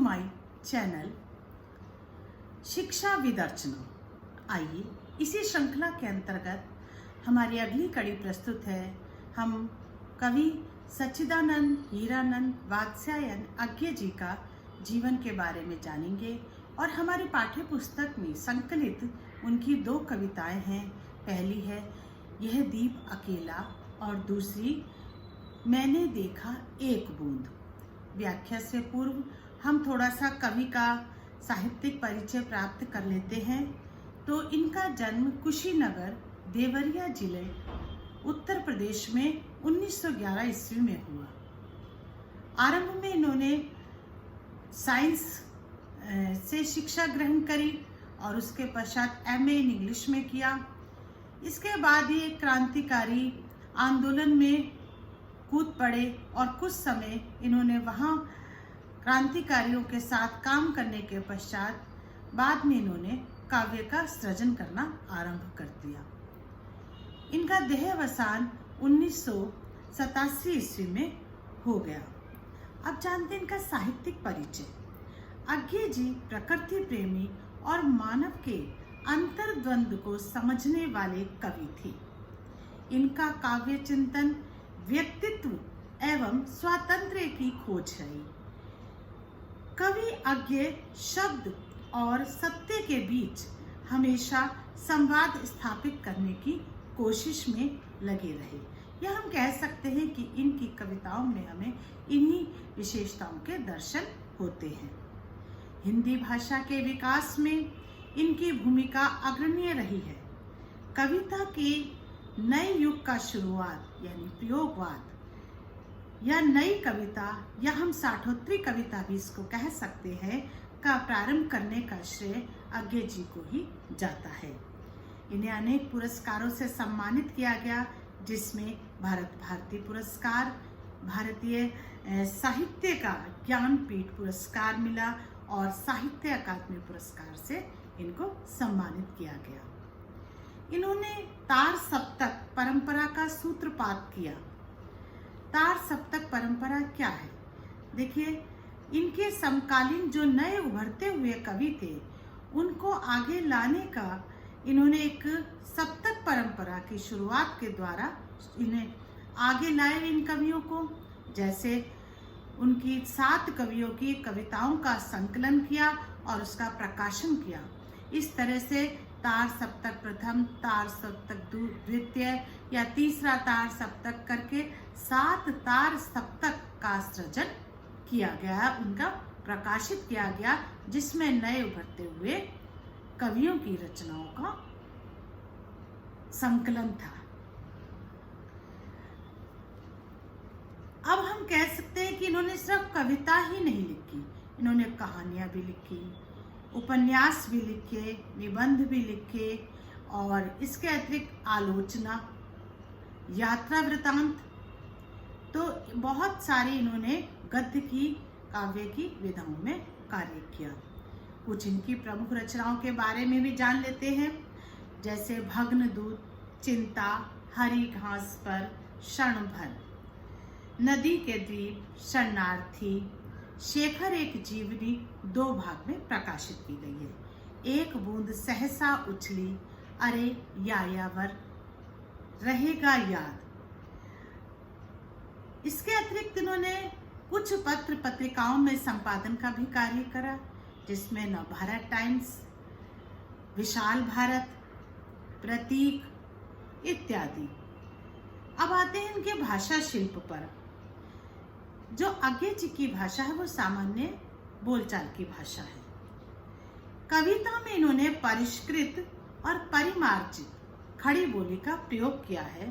My channel शिक्षा with अर्चना। आइए इसी श्रृंखला के अंतर्गत हमारी अगली कड़ी प्रस्तुत है। हम कवि सच्चिदानंद हीरानंद वात्स्यायन अज्ञे जी का जीवन के बारे में जानेंगे और हमारी पाठ्य पुस्तक में संकलित उनकी दो कविताएं हैं। पहली है यह दीप अकेला और दूसरी मैंने देखा एक बूंद। व्याख्या से पूर्व हम थोड़ा सा कवि का साहित्यिक परिचय प्राप्त कर लेते हैं। तो इनका जन्म कुशीनगर देवरिया जिले उत्तर प्रदेश में 1911 ईस्वी में हुआ। आरंभ में इन्होंने साइंस से शिक्षा ग्रहण करी और उसके पश्चात एमए इन इंग्लिश में किया। इसके बाद ये क्रांतिकारी आंदोलन में कूद पड़े और कुछ समय इन्होंने वहाँ क्रांतिकारियों के साथ काम करने के पश्चात बाद में इन्होंने काव्य का सृजन करना आरंभ कर दिया। इनका देहावसान 1987 ईस्वी में हो गया। अब जानते हैं इनका साहित्यिक परिचय। अज्ञे जी प्रकृति प्रेमी और मानव के अंतर्द्वंद को समझने वाले कवि थे। इनका काव्य चिंतन व्यक्तित्व एवं स्वातंत्र्य की खोज है। कवि अज्ञे शब्द और सत्य के बीच हमेशा संवाद स्थापित करने की कोशिश में लगे रहे। यह हम कह सकते हैं कि इनकी कविताओं में हमें इन्हीं विशेषताओं के दर्शन होते हैं। हिंदी भाषा के विकास में इनकी भूमिका अग्रणी रही है। कविता के नए युग का शुरुआत यानी प्रयोगवाद या नई कविता या हम साठोत्तरी कविता भी इसको कह सकते हैं का प्रारंभ करने का श्रेय अज्ञे जी को ही जाता है। इन्हें अनेक पुरस्कारों से सम्मानित किया गया, जिसमें भारत भारती पुरस्कार, भारतीय साहित्य का ज्ञानपीठ पुरस्कार मिला और साहित्य अकादमी पुरस्कार से इनको सम्मानित किया गया। इन्होंने तार सप्तक परंपरा का सूत्रपात किया। तार सप्तक परंपरा क्या है? देखिए, इनके समकालीन जो नए उभरते हुए कवि थे उनको आगे लाने का इन्होंने एक सप्तक परंपरा की शुरुआत के द्वारा इन्हें आगे लाए इन कवियों को। जैसे उनकी 7 कवियों की कविताओं का संकलन किया और उसका प्रकाशन किया। इस तरह से तार सप्तक प्रथम, तार सप्तक द्वितीय या तीसरा तार सप्तक करके 7 तार सप्तक का सृजन किया गया, उनका प्रकाशित किया गया, जिसमें नए उभरते हुए कवियों की रचनाओं का संकलन था। अब हम कह सकते हैं कि इन्होंने सिर्फ कविता ही नहीं लिखी, इन्होंने कहानियां भी लिखी, उपन्यास भी लिखे, निबंध भी लिखे और इसके अतिरिक्त आलोचना, यात्रा वृतांत, तो बहुत सारी इन्होंने गद्य की काव्य की विधाओं में कार्य किया। कुछ इनकी प्रमुख रचनाओं के बारे में भी जान लेते हैं। जैसे भग्नदूत, चिंता, हरी घास पर, क्षण भर, नदी के द्वीप, शरणार्थी, शेखर एक जीवनी 2 भाग में प्रकाशित की गई है। एक बूंद सहसा उछली, अरे यायावर रहेगा याद। इसके अतिरिक्त इन्होंने कुछ पत्र पत्रिकाओं में संपादन का भी कार्य करा, जिसमें नवभारत टाइम्स, विशाल भारत, प्रतीक इत्यादि। अब आते हैं इनके भाषा शिल्प पर। जो अज्ञे जी की भाषा है वो सामान्य बोलचाल की भाषा है। कविता में इन्होंने परिष्कृत और परिमार्जित खड़ी बोली का प्रयोग किया है।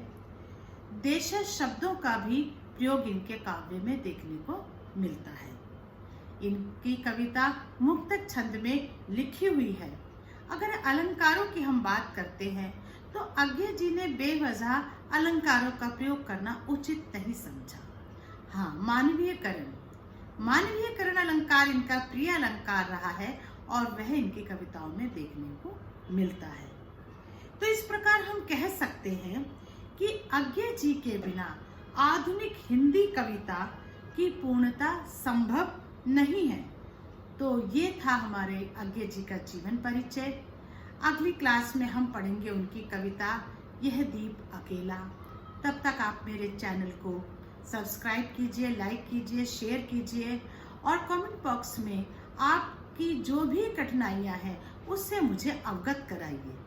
देशज शब्दों का भी प्रयोग इनके काव्य में देखने को मिलता है। इनकी कविता मुक्तक छंद में लिखी हुई है। अगर अलंकारों की हम बात करते हैं तो अज्ञे जी ने बेवजह अलंकारों का प्रयोग करना उचित नहीं समझा। हाँ, मानवीयकरण अलंकार इनका प्रिय अलंकार रहा है और वह इनकी कविताओं में देखने को मिलता है। तो इस प्रकार हम कह सकते हैं कि अज्ञे जी के बिना आधुनिक हिंदी कविता की पूर्णता संभव नहीं है। तो ये था हमारे आज्ञे जी का जीवन परिचय। अगली क्लास में हम पढ़ेंगे उनकी कविता यह दीप अकेला। तब तक आप मेरे चैनल को सब्सक्राइब कीजिए, लाइक कीजिए, शेयर कीजिए और कमेंट बॉक्स में आपकी जो भी कठिनाइयाँ हैं उससे मुझे अवगत कराइए।